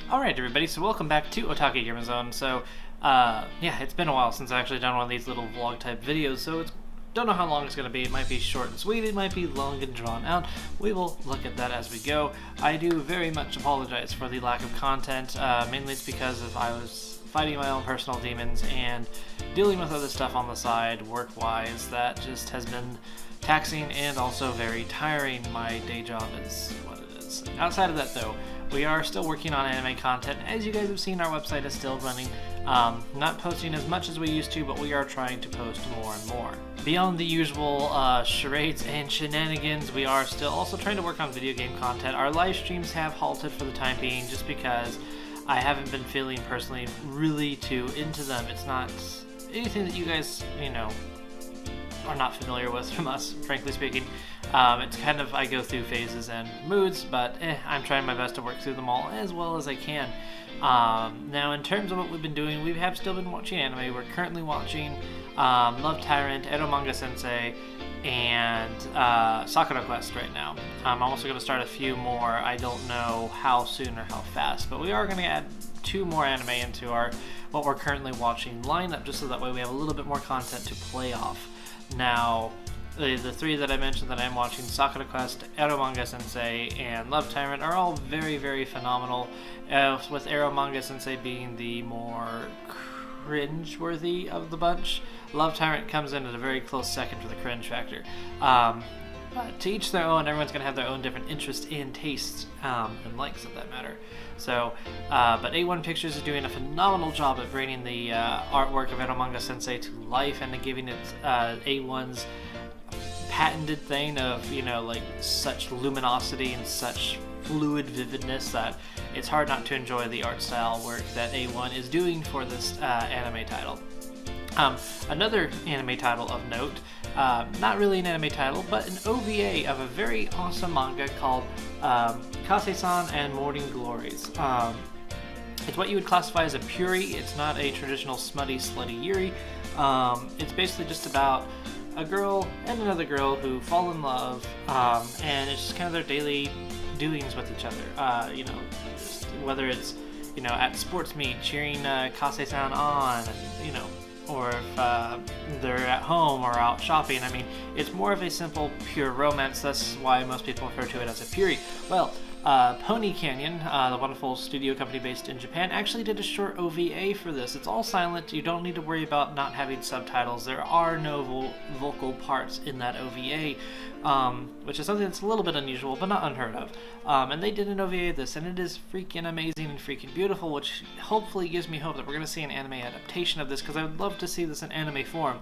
Alright everybody, so welcome back to Otaku Gamer Zone. So, yeah, it's been a while since I've actually done one of these little vlog type videos, so don't know how long it's going to be. It might be short and sweet, it might be long and drawn out. We will look at that as we go. I do very much apologize for the lack of content, mainly it's because I was fighting my own personal demons and dealing with other stuff on the side, work-wise, that just has been taxing and also very tiring. My day job is what it is. Outside of that though, we are still working on anime content. As you guys have seen, our website is still running. Not posting as much as we used to, but we are trying to post more and more. Beyond the usual charades and shenanigans, we are still also trying to work on video game content. Our live streams have halted for the time being just because I haven't been feeling personally really too into them. It's not anything that you guys, are not familiar with from us, frankly speaking. It's kind of, I go through phases and moods, but I'm trying my best to work through them all as well as I can. Now, in terms of what we've been doing, we have still been watching anime. We're currently watching Love Tyrant, Edo Manga Sensei, and Sakura Quest right now. I'm also going to start a few more. I don't know how soon or how fast, but we are going to add 2 more anime into our what we're currently watching lineup, just so that way we have a little bit more content to play off. Now, the 3 that I mentioned that I'm watching, Sakura Quest, Ero Manga Sensei, and Love Tyrant, are all very, very phenomenal, with Ero Manga Sensei being the more cringe-worthy of the bunch. Love Tyrant comes in at a very close second for the cringe factor. But to each their own, everyone's going to have their own different interests and tastes, and likes of that matter. So, but A1 Pictures is doing a phenomenal job at bringing the artwork of Ero Manga Sensei to life and giving it A1's patented thing of, like such luminosity and such fluid vividness that it's hard not to enjoy the art style work that A1 is doing for this anime title. Another anime title of note, not really an anime title, but an OVA of a very awesome manga called Kase-San and Morning Glories. It's what you would classify as a puri. It's not a traditional smutty, slutty yuri. It's basically just about a girl and another girl who fall in love, and it's just kind of their daily doings with each other. Just whether it's, at sports meet cheering Kase-san on, and, or if they're at home or out shopping. I mean, it's more of a simple, pure romance. That's why most people refer to it as a puri. Well, Pony Canyon, the wonderful studio company based in Japan, actually did a short OVA for this. It's all silent. You don't need to worry about not having subtitles. There are no vocal parts in that OVA, which is something that's a little bit unusual, but not unheard of. And they did an OVA of this, and it is freaking amazing and freaking beautiful, which hopefully gives me hope that we're going to see an anime adaptation of this, because I would love to see this in anime form.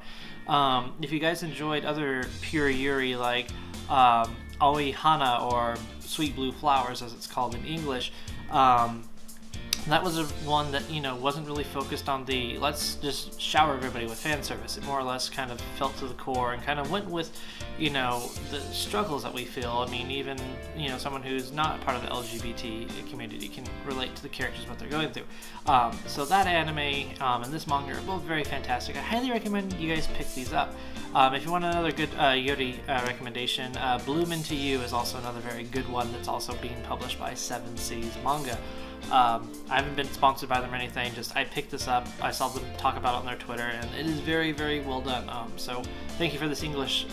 If you guys enjoyed other pure yuri like Aoi Hana, or Sweet Blue Flowers as it's called in English, that was one that, wasn't really focused on the let's just shower everybody with fan service. It more or less kind of felt to the core and kind of went with, the struggles that we feel. I mean, even, someone who's not part of the LGBT community can relate to the characters, what they're going through. So that anime and this manga are both very fantastic. I highly recommend you guys pick these up. If you want another good Yuri recommendation, Bloom Into You is also another very good one that's also being published by 7 Seas Manga. I haven't been sponsored by them or anything, just I picked this up, I saw them talk about it on their Twitter, and it is very, very well done. So thank you for this English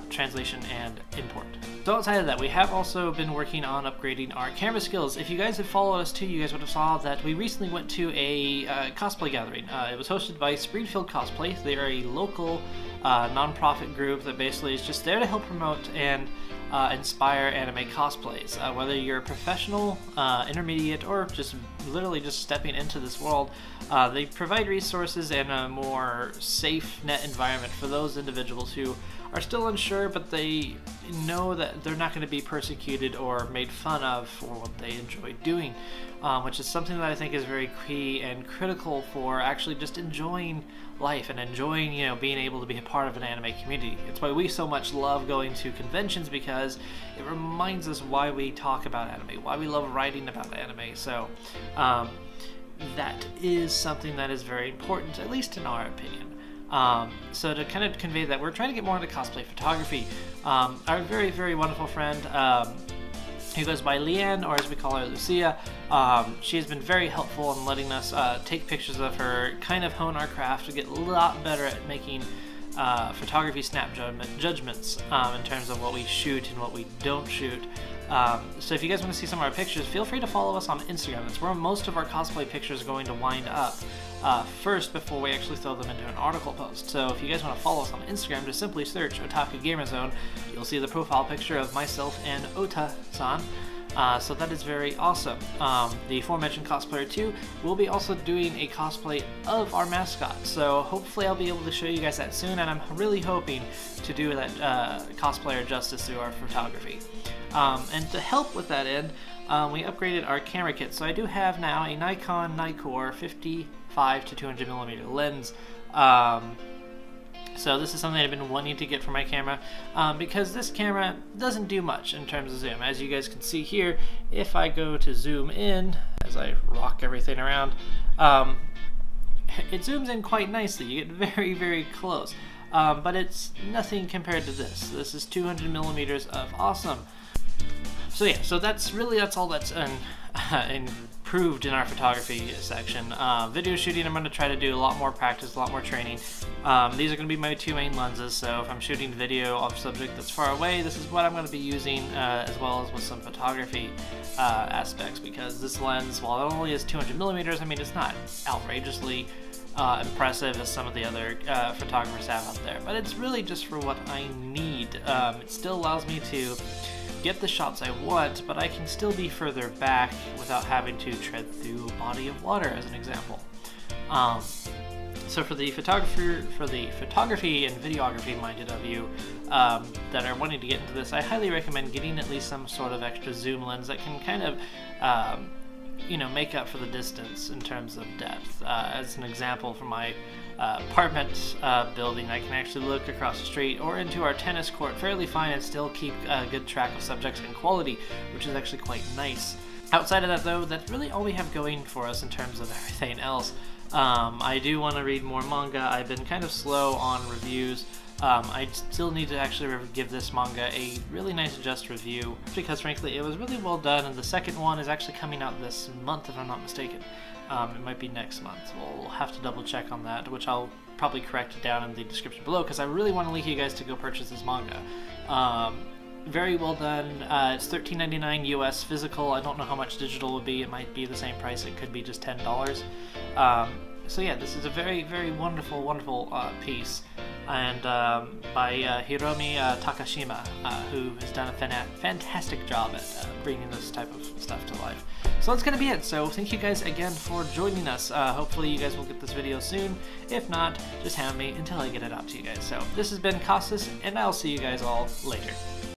translation and import. So outside of that, we have also been working on upgrading our camera skills. If you guys have followed us too, you guys would have saw that we recently went to a cosplay gathering. It was hosted by Springfield Cosplay. They are a local non-profit group that basically is just there to help promote and inspire anime cosplays. Whether you're a professional, intermediate, or just literally just stepping into this world, they provide resources and a more safe net environment for those individuals who are still unsure, but they know that they're not going to be persecuted or made fun of for what they enjoy doing, which is something that I think is very key and critical for actually just enjoying life and enjoying, being able to be a part of an anime community. It's why we so much love going to conventions, because it reminds us why we talk about anime, why we love writing about anime. So that is something that is very important, at least in our opinion. So to kind of convey that, we're trying to get more into cosplay photography. Our very, very wonderful friend who goes by Leanne, or as we call her, Lucia. She has been very helpful in letting us take pictures of her, kind of hone our craft to get a lot better at making photography snap judgments in terms of what we shoot and what we don't shoot. So if you guys want to see some of our pictures, feel free to follow us on Instagram. That's where most of our cosplay pictures are going to wind up first before we actually throw them into an article post. So if you guys want to follow us on Instagram, just simply search Otaku Gamer Zone. You'll see the profile picture of myself and Ota-san. So that is very awesome. The aforementioned cosplayer 2 will be also doing a cosplay of our mascot, so hopefully I'll be able to show you guys that soon, and I'm really hoping to do that cosplayer justice through our photography. And to help with that end, we upgraded our camera kit. So I do have now a Nikon Nikkor 55 to 200mm lens. So this is something I've been wanting to get for my camera because this camera doesn't do much in terms of zoom. As you guys can see here, if I go to zoom in, as I rock everything around, it zooms in quite nicely. You get very, very close. But it's nothing compared to this. This is 200mm of awesome. So yeah, so that's all that's improved in our photography section. Video shooting, I'm going to try to do a lot more practice, a lot more training. These are going to be my two main lenses, so if I'm shooting video of a subject that's far away, this is what I'm going to be using, as well as with some photography aspects, because this lens, while it only is 200mm, I mean, it's not outrageously impressive as some of the other photographers have out there, but it's really just for what I need. It still allows me to get the shots I want, but I can still be further back without having to tread through a body of water, as an example. So for the photography and videography minded of you that are wanting to get into this, I highly recommend getting at least some sort of extra zoom lens that can kind of make up for the distance in terms of depth. As an example, for my apartment building, I can actually look across the street or into our tennis court fairly fine and still keep good track of subjects and quality, which is actually quite nice. Outside of that though, that's really all we have going for us in terms of everything else. I do want to read more manga. I've been kind of slow on reviews. I still need to actually give this manga a really nice just review, because frankly it was really well done, and the second one is actually coming out this month if I'm not mistaken. It might be next month. We'll have to double check on that, which I'll probably correct it down in the description below, because I really want to link you guys to go purchase this manga. Very well done. It's $13.99 US physical. I don't know how much digital would be. It might be the same price. It could be just $10. So yeah, this is a very, very wonderful, wonderful piece, and by Hiromi Takashima, who has done a fantastic job at bringing this type of stuff to life. So that's going to be it. So thank you guys again for joining us. Hopefully you guys will get this video soon. If not, just hound me until I get it out to you guys. So this has been Kase, and I'll see you guys all later.